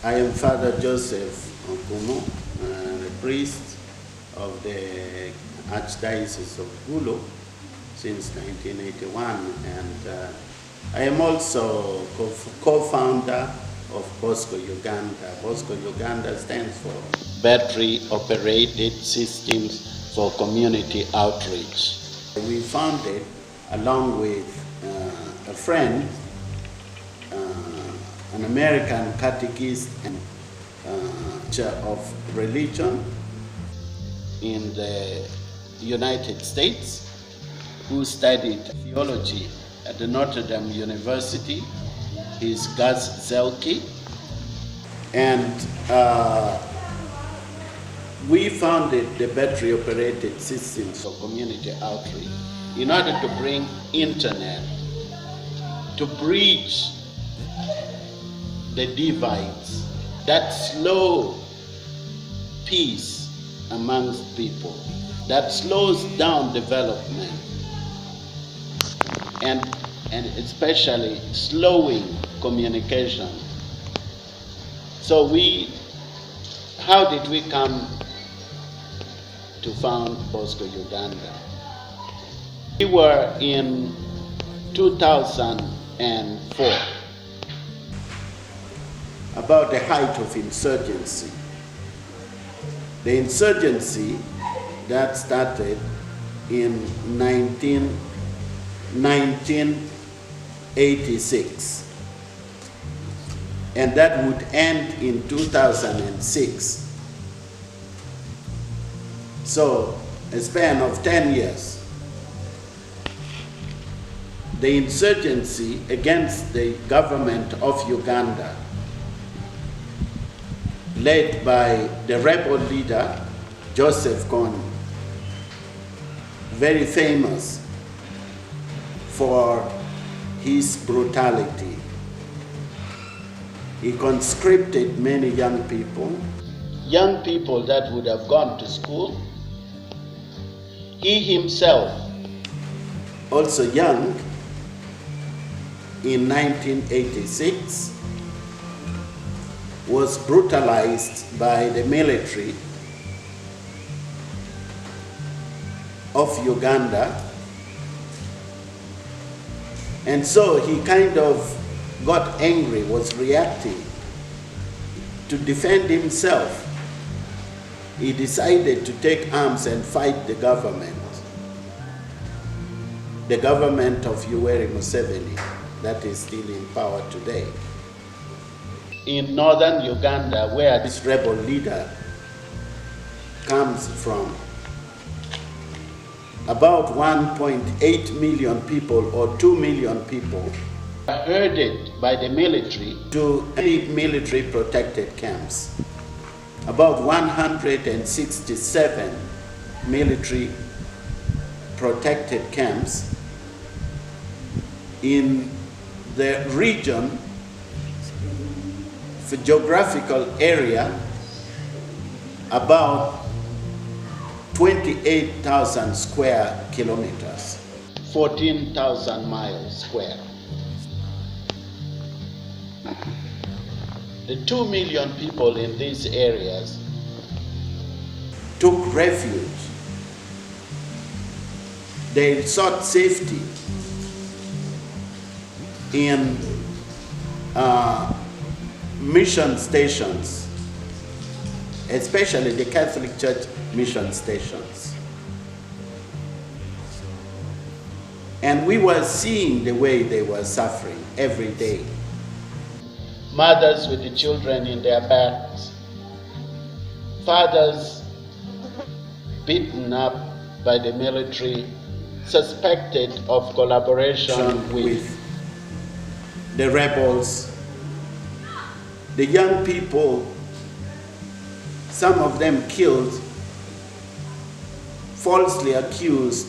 I am Father Joseph Okumu, the priest of the Archdiocese of Gulu since 1981, and I am also co-founder of BOSCO Uganda. BOSCO Uganda stands for Battery Operated Systems for Community Outreach. We founded, along with a friend, an American catechist and teacher of religion in the United States, who studied theology at the Notre Dame University. He's Gus Zelke. And we founded the Battery Operated Systems for Community Outreach in order to bring internet to bridge the divides that slow peace amongst people, that slows down development, and especially slowing communication. So how did we come to found BOSCO Uganda? We were in 2004, about the height of insurgency. The insurgency that started in 1986, and that would end in 2006. So, a span of 10 years. The insurgency against the government of Uganda, led by the rebel leader, Joseph Kony, very famous for his brutality. He conscripted many young people that would have gone to school. He himself, also young, in 1986, was brutalized by the military of Uganda. And so he kind of got angry, was reacting. To defend himself, he decided to take arms and fight the government of Yoweri Museveni, that is still in power today. In northern Uganda, where this rebel leader comes from, about 1.8 million people or 2 million people are herded by the military to many military protected camps. About 167 military protected camps in the region, the geographical area, about 28,000 square kilometers, 14,000 miles square. The 2 million people in these areas took refuge. They sought safety in mission stations, especially the Catholic Church mission stations. And we were seeing the way they were suffering every day. Mothers with the children in their backs, fathers beaten up by the military, suspected of collaboration with the rebels. The young people, some of them killed, falsely accused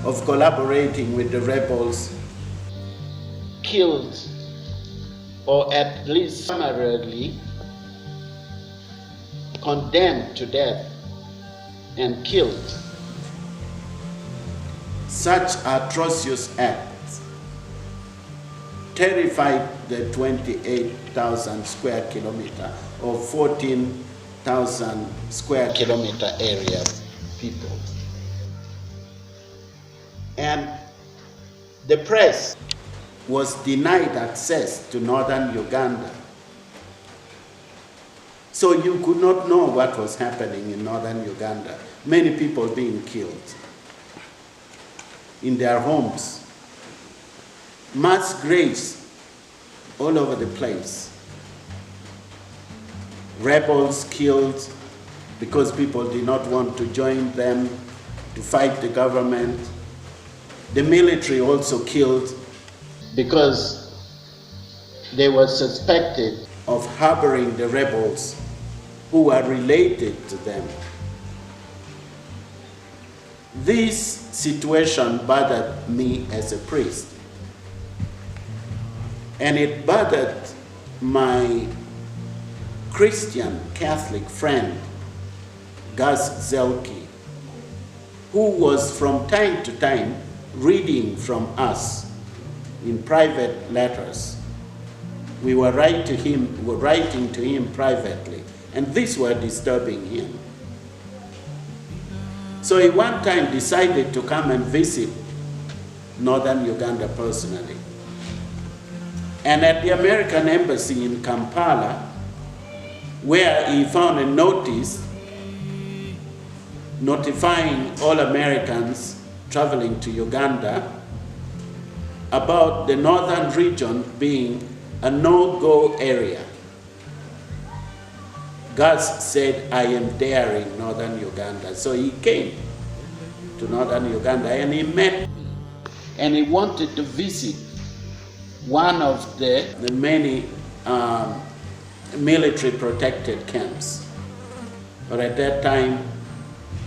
of collaborating with the rebels, killed, or at least summarily condemned to death and killed. Such atrocious acts terrified the 28,000 square kilometer or 14,000 square kilometer area people. And the press was denied access to northern Uganda. So you could not know what was happening in northern Uganda. Many people being killed in their homes. Mass graves all over the place. Rebels killed because people did not want to join them to fight the government. The military also killed because they were suspected of harboring the rebels who were related to them. This situation bothered me as a priest, and it bothered my Christian Catholic friend, Gus Zelke, who was from time to time reading from us in private letters. We were writing to him privately, and these were disturbing him. So he one time decided to come and visit northern Uganda personally. And at the American Embassy in Kampala, where he found a notice notifying all Americans traveling to Uganda about the northern region being a no-go area. Gus said, I am daring northern Uganda. So he came to northern Uganda and he met me. And he wanted to visit one of the many military protected camps. But at that time,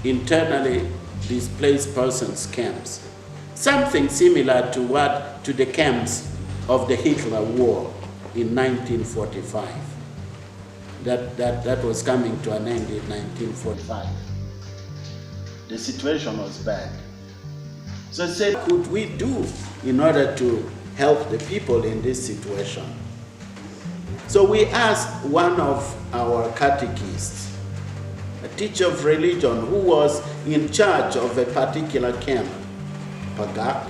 internally displaced persons camps. Something similar to the camps of the Hitler War in 1945. That was coming to an end in 1945. The situation was bad. So I said, what could we do in order to help the people in this situation? So we asked one of our catechists, a teacher of religion who was in charge of a particular camp, Pagak,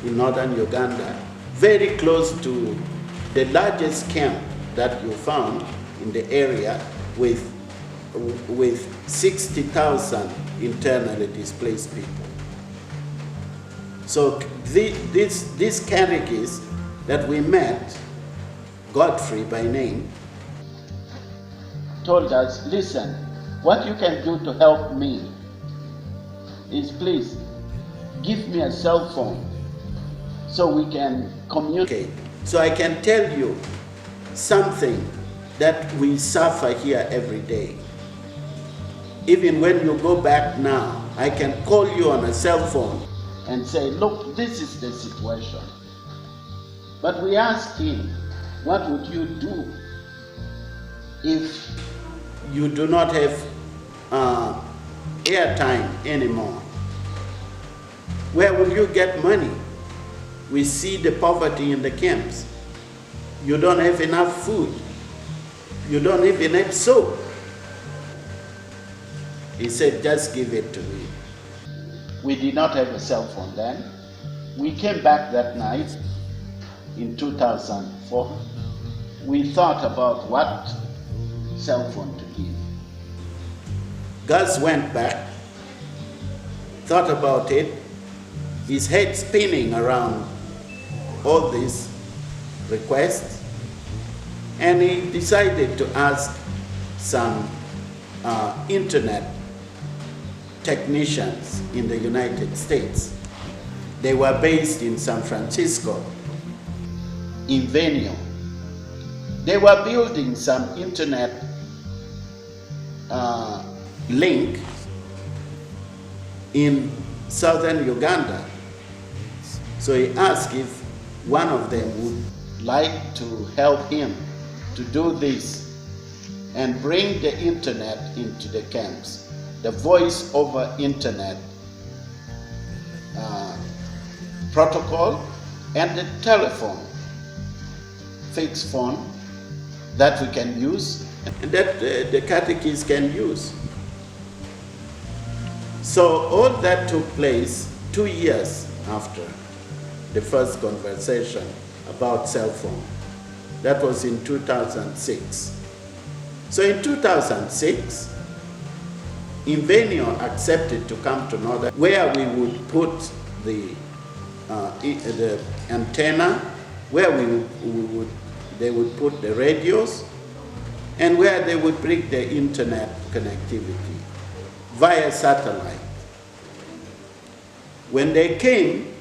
in northern Uganda, very close to the largest camp that you found in the area with 60,000 internally displaced people. So this catechist that we met, Godfrey by name, told us, listen, what you can do to help me is please give me a cell phone so we can communicate. So I can tell you something that we suffer here every day. Even when you go back now, I can call you on a cell phone and say, look, this is the situation. But we asked him, what would you do if you do not have airtime anymore? Where will you get money? We see the poverty in the camps. You don't have enough food. You don't even have soap. He said, just give it to me. We did not have a cell phone then. We came back that night in 2004. We thought about what cell phone to give. Gus went back, thought about it, his head spinning around all these requests, and he decided to ask some internet technicians in the United States. They were based in San Francisco, in Venue. They were building some internet link in southern Uganda. So he asked if one of them would like to help him to do this and bring the internet into the camps, the voice over internet protocol and the telephone, fixed phone, that we can use and that the catechists can use. So all that took place 2 years after the first conversation about cell phone. That was in 2006. So in 2006, Invenio accepted to come to Northern, where we would put the antenna, where they would put the radios, and where they would bring the internet connectivity via satellite. When they came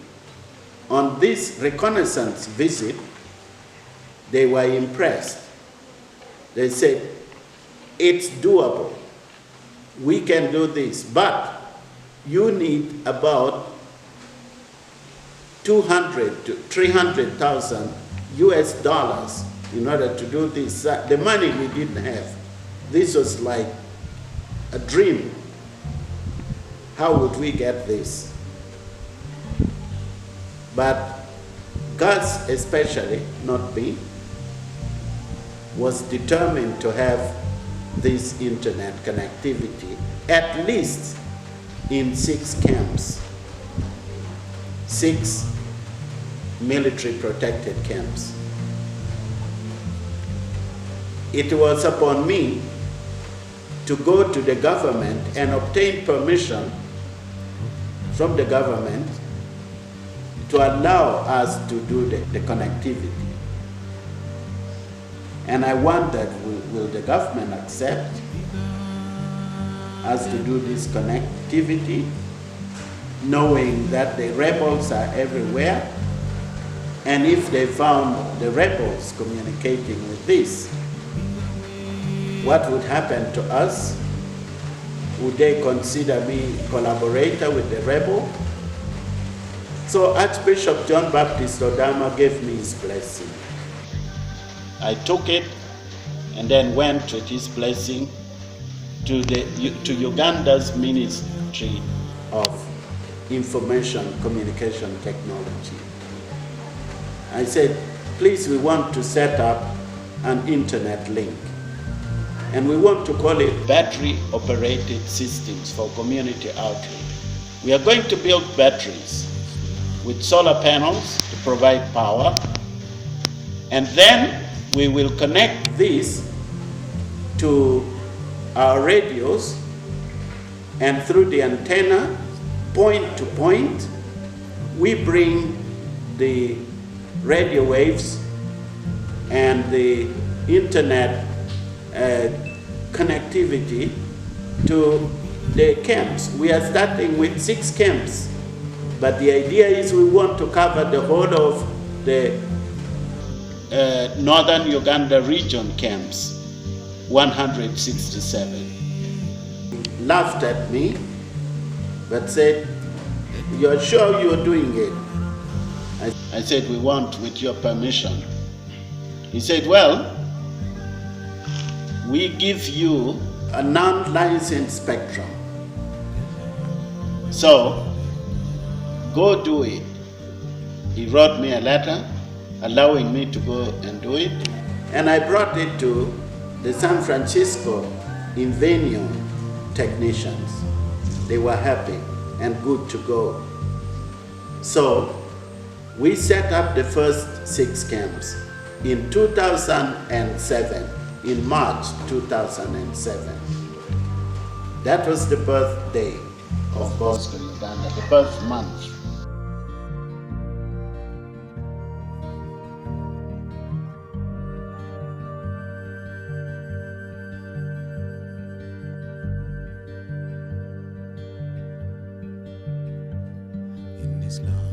on this reconnaissance visit, they were impressed. They said, it's doable. We can do this, but you need about 200 to 300,000 US dollars in order to do this. The money we didn't have. This was like a dream. How would we get this? But Gus especially, not me, was determined to have this internet connectivity, at least in 6 camps, 6 military protected camps. It was upon me to go to the government and obtain permission from the government to allow us to do the connectivity. And I wondered, will the government accept us to do this connectivity, knowing that the rebels are everywhere? And if they found the rebels communicating with this, what would happen to us? Would they consider me collaborator with the rebel? So Archbishop John Baptist Odama gave me his blessing. I took it and then went with his blessing to Uganda's Ministry of Information Communication Technology. I said, please, we want to set up an internet link. And we want to call it battery-operated systems for community outreach. We are going to build batteries with solar panels to provide power, and then we will connect this to our radios, and through the antenna, point to point, we bring the radio waves and the internet connectivity to the camps. We are starting with 6 camps, but the idea is we want to cover the whole of the northern Uganda region camps, 167. Laughed at me, but said, "You're sure you're doing it?" I said, "We want with your permission." He said, "Well, we give you a non-licensed spectrum. So, go do it." He wrote me a letter allowing me to go and do it. And I brought it to the San Francisco Invenio technicians. They were happy and good to go. So, we set up the first 6 camps in 2007. In March 2007. That was the birthday of BOSCO Uganda, the birth month. In this love.